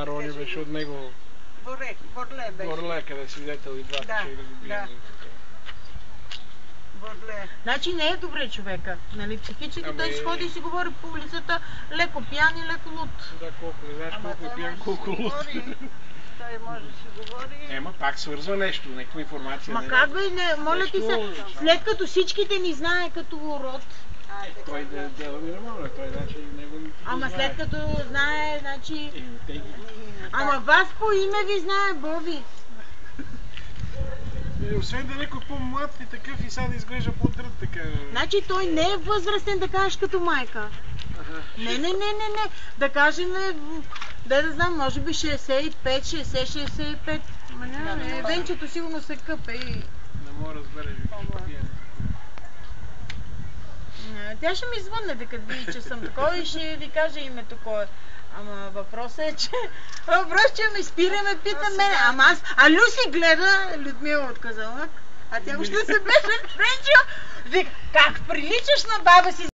Рони беше от него. Борле беше. Борле, къде свидетел и двата, че и да го бием. Борле. Значи не е добре човека, нали, психически, той си ходи и си говори по улицата, леко пиян и леко луд. Да, колко, не знаеш колко е пиян, колко луд. Той може да си говори. Ема пак свързва нещо, някаква информация. Ма как бе, не, моля ти се, след като всичките ни знае като урод. Той да ми не моля, той значи него не. Ама след като знае, значи... Ама вас по име ви знае Боби. Освен да е някой по-млад и такъв и сега да изглежда по-дръд така. Значи той не е възрастен да кажеш като майка. Не. Да кажем, да знам, може би 65, 60-65. Ама не, венчето сигурно се къпе и... Не мога да разбереш какво пие. Тя ще ми звънне, като види, че съм такова и ще ви каже името кой е. Ама въпросът е, че ме спираме, питам мене. Ама аз, Люси гледа, Людмила от Казанлък, а тя още се беше вренчила. Вика, как приличаш на баба си?